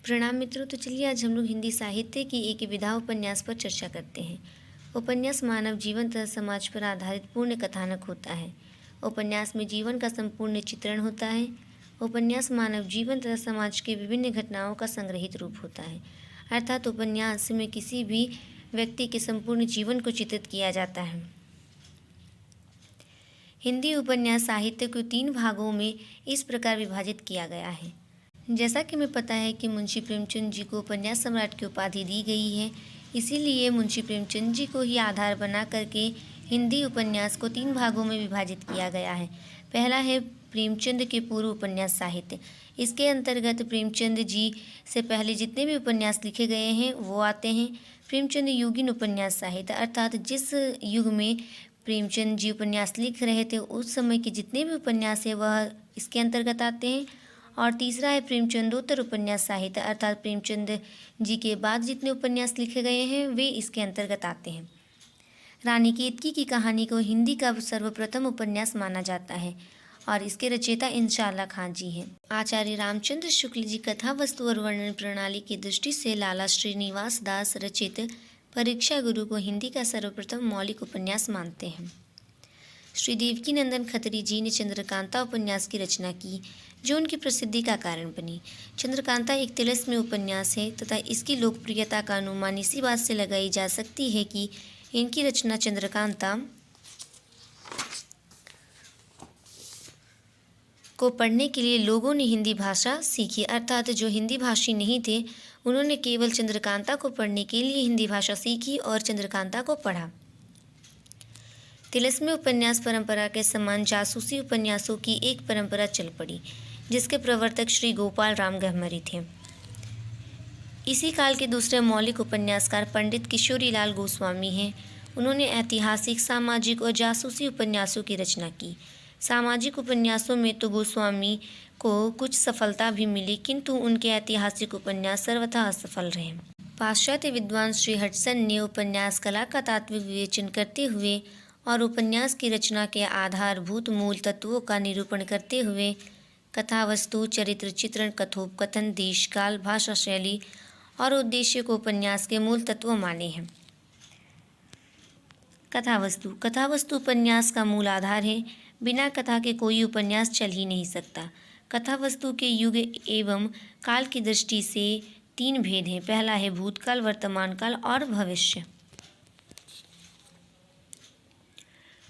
प्रणाम मित्रों। तो चलिए आज हम लोग हिंदी साहित्य की एक विधा उपन्यास पर चर्चा करते हैं। उपन्यास मानव जीवन तथा समाज पर आधारित पूर्ण कथानक होता है। उपन्यास में जीवन का संपूर्ण चित्रण होता है। उपन्यास मानव जीवन तथा समाज के विभिन्न घटनाओं का संग्रहित रूप होता है। अर्थात उपन्यास में किसी भी व्यक्ति के संपूर्ण जीवन को चित्रित किया जाता है। हिंदी उपन्यास साहित्य को 3 भागों में इस प्रकार विभाजित किया गया है। जैसा कि हमें पता है कि मुंशी प्रेमचंद जी को उपन्यास सम्राट की उपाधि दी गई है, इसीलिए मुंशी प्रेमचंद जी को ही आधार बना करके हिंदी उपन्यास को 3 भागों में विभाजित किया गया है। पहला है प्रेमचंद के पूर्व उपन्यास साहित्य। इसके अंतर्गत प्रेमचंद जी से पहले जितने भी उपन्यास लिखे गए हैं वो आते हैं। प्रेमचंद युगीन उपन्यास साहित्य, अर्थात जिस युग में प्रेमचंद जी उपन्यास लिख रहे थे उस समय के जितने भी उपन्यास हैं वह इसके अंतर्गत आते हैं। और तीसरा है प्रेमचंदोत्तर उपन्यास साहित्य, अर्थात प्रेमचंद जी के बाद जितने उपन्यास लिखे गए हैं वे इसके अंतर्गत आते हैं। रानी केतकी की कहानी को हिंदी का सर्वप्रथम उपन्यास माना जाता है और इसके रचयिता इंशाअल्लाह खां जी हैं। आचार्य रामचंद्र शुक्ल जी कथा वस्तु और वर्णन प्रणाली की दृष्टि से लाला श्रीनिवास दास रचित परीक्षा गुरु को हिंदी का सर्वप्रथम मौलिक उपन्यास मानते हैं। श्री देवकीनंदन खत्री जी ने चंद्रकांता उपन्यास की रचना की, जो उनकी प्रसिद्धि का कारण बनी। चंद्रकांता एक तिलस्मी उपन्यास है तथा इसकी लोकप्रियता का अनुमान इसी बात से लगाई जा सकती है कि इनकी रचना चंद्रकांता को पढ़ने के लिए लोगों ने हिंदी भाषा सीखी, अर्थात जो हिंदी भाषी नहीं थे उन्होंने केवल चंद्रकांता को पढ़ने के लिए हिंदी भाषा सीखी और चंद्रकांता को पढ़ा। तिलस्मी उपन्यास परंपरा के समान जासूसी उपन्यासों की एक परंपरा चल पड़ी, जिसके प्रवर्तक श्री गोपाल राम गहमरी थे। इसी काल के दूसरे मौलिक उपन्यासकार पंडित किशोरीलाल गोस्वामी हैं। उन्होंने ऐतिहासिक, सामाजिक और जासूसी उपन्यासों की रचना की। सामाजिक उपन्यासों में तो गोस्वामी को कुछ सफलता भी मिली, किंतु उनके ऐतिहासिक उपन्यास सर्वथा असफल रहे। पाश्चात्य विद्वान श्री हडसन ने उपन्यास कला का तात्विक विवेचन करते हुए और उपन्यास की रचना के आधारभूत मूल तत्वों का निरूपण करते हुए कथा वस्तु, चरित्र चित्रण, कथोपकथन, देश काल, भाषा शैली और उद्देश्य को उपन्यास के मूल तत्व माने हैं। कथा वस्तु उपन्यास का मूल आधार है। बिना कथा के कोई उपन्यास चल ही नहीं सकता। कथा वस्तु के युग एवं काल की दृष्टि से 3 भेद हैं। पहला है भूतकाल, वर्तमान काल और भविष्य।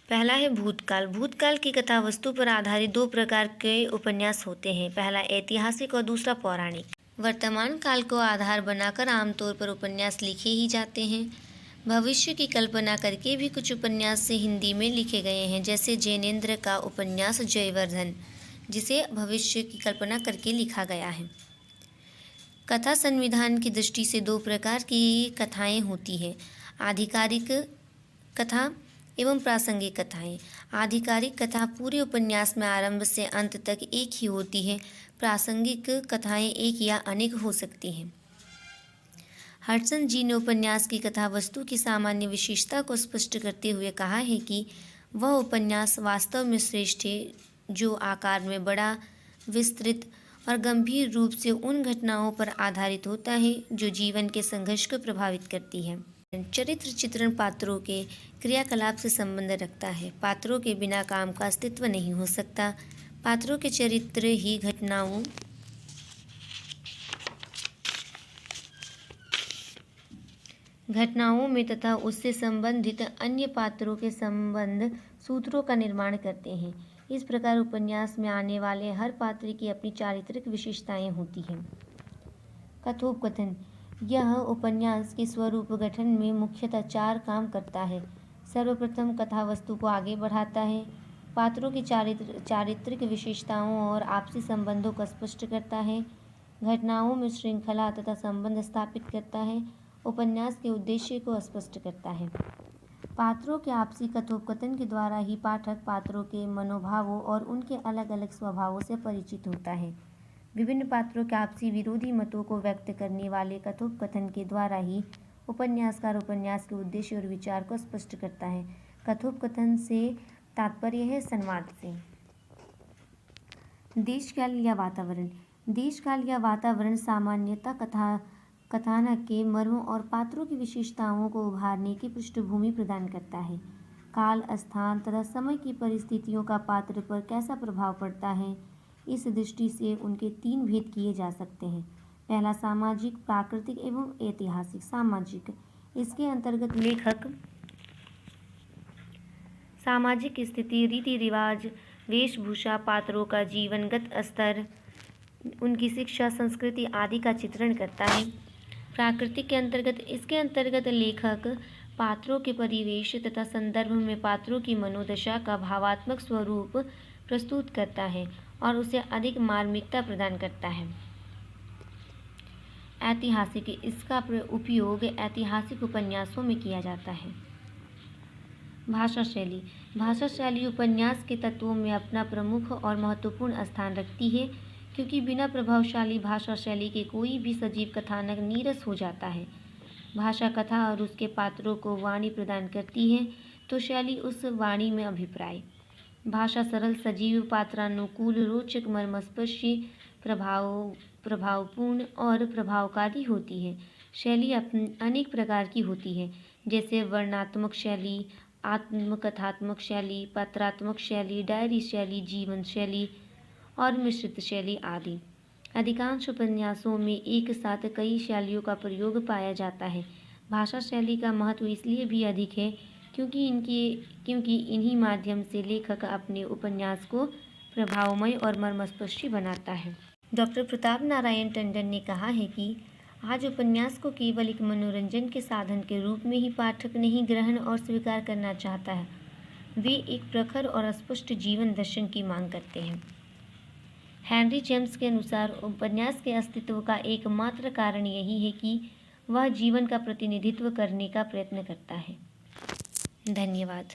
पहला है भूतकाल। भूतकाल की कथा वस्तु पर आधारित 2 प्रकार के उपन्यास होते हैं, पहला ऐतिहासिक और दूसरा पौराणिक। वर्तमान काल को आधार बनाकर आमतौर पर उपन्यास लिखे ही जाते हैं। भविष्य की कल्पना करके भी कुछ उपन्यास से हिंदी में लिखे गए हैं, जैसे जैनेन्द्र का उपन्यास जयवर्धन, जिसे भविष्य की कल्पना करके लिखा गया है। कथा संविधान की दृष्टि से 2 प्रकार की कथाएं होती हैं, आधिकारिक कथा एवं प्रासंगिक कथाएं। आधिकारिक कथा पूरे उपन्यास में आरंभ से अंत तक एक ही होती है। प्रासंगिक कथाएं एक या अनेक हो सकती हैं। हडसन जी ने उपन्यास की कथा वस्तु की सामान्य विशेषता को स्पष्ट करते हुए कहा है कि वह उपन्यास वास्तव में श्रेष्ठ है जो आकार में बड़ा, विस्तृत और गंभीर रूप से उन घटनाओं पर आधारित होता है जो जीवन के संघर्ष को प्रभावित करती है। चरित्र चित्रण पात्रों के क्रियाकलाप से संबंध रखता है। पात्रों के बिना काम का अस्तित्व नहीं हो सकता। पात्रों के चरित्र ही घटनाओं में तथा उससे संबंधित अन्य पात्रों के संबंध सूत्रों का निर्माण करते हैं। इस प्रकार उपन्यास में आने वाले हर पात्र की अपनी चारित्रिक विशेषताएं होती हैं। कथोपकथन यह उपन्यास के स्वरूप गठन में मुख्यतः 4 काम करता है। सर्वप्रथम कथा वस्तु को आगे बढ़ाता है, पात्रों की चारित्रिक विशेषताओं और आपसी संबंधों को स्पष्ट करता है, घटनाओं में श्रृंखला तथा संबंध स्थापित करता है, उपन्यास के उद्देश्य को स्पष्ट करता है। पात्रों के आपसी कथोपकथन के द्वारा ही पाठक पात्रों के मनोभावों और उनके अलग अलग स्वभावों से परिचित होता है। विभिन्न पात्रों के आपसी विरोधी मतों को व्यक्त करने वाले कथोपकथन के द्वारा ही उपन्यासकार उपन्यास के उद्देश्य और विचार को स्पष्ट करता है। कथोपकथन से तात्पर्य है संवाद से। देश काल या वातावरण। देश काल या वातावरण सामान्यतः कथानक के मर्म और पात्रों की विशेषताओं को उभारने की पृष्ठभूमि प्रदान करता है। काल, स्थान तथा समय की परिस्थितियों का पात्र पर कैसा प्रभाव पड़ता है, इस दृष्टि से उनके 3 भेद किए जा सकते हैं। पहला, सामाजिक, प्राकृतिक एवं ऐतिहासिक। सामाजिक, इसके अंतर्गत लेखक सामाजिक स्थिति, रीति रिवाज, वेशभूषा, पात्रों का जीवनगत स्तर, उनकी शिक्षा, संस्कृति आदि का चित्रण करता है। प्राकृतिक के अंतर्गत इसके अंतर्गत लेखक पात्रों के परिवेश तथा संदर्भ में पात्रों की मनोदशा का भावात्मक स्वरूप प्रस्तुत करता है और उसे अधिक मार्मिकता प्रदान करता है। ऐतिहासिक, इसका उपयोग ऐतिहासिक उपन्यासों में किया जाता है। भाषा शैली, भाषा शैली उपन्यास के तत्वों में अपना प्रमुख और महत्वपूर्ण स्थान रखती है, क्योंकि बिना प्रभावशाली भाषा शैली के कोई भी सजीव कथानक नीरस हो जाता है। भाषा कथा और उसके पात्रों को वाणी प्रदान करती है, तो शैली उस वाणी में अभिप्राय। भाषा सरल, सजीव, पात्रानुकूल, रोचक, मर्मस्पर्शी, प्रभावपूर्ण और प्रभावकारी होती है। शैली अनेक प्रकार की होती है, जैसे वर्णनात्मक शैली, आत्मकथात्मक शैली, पात्रात्मक शैली, डायरी शैली, जीवन शैली और मिश्रित शैली आदि। अधिकांश उपन्यासों में एक साथ कई शैलियों का प्रयोग पाया जाता है। भाषा शैली का महत्व इसलिए भी अधिक है क्योंकि इन्हीं माध्यम से लेखक अपने उपन्यास को प्रभावमय और मर्मस्पर्शी बनाता है। डॉक्टर प्रताप नारायण टंडन ने कहा है कि आज उपन्यास को केवल एक मनोरंजन के साधन के रूप में ही पाठक नहीं ग्रहण और स्वीकार करना चाहता है, वे एक प्रखर और स्पष्ट जीवन दर्शन की मांग करते हैं। हेनरी जेम्स के अनुसार उपन्यास के अस्तित्व का एकमात्र कारण यही है कि वह जीवन का प्रतिनिधित्व करने का प्रयत्न करता है। धन्यवाद।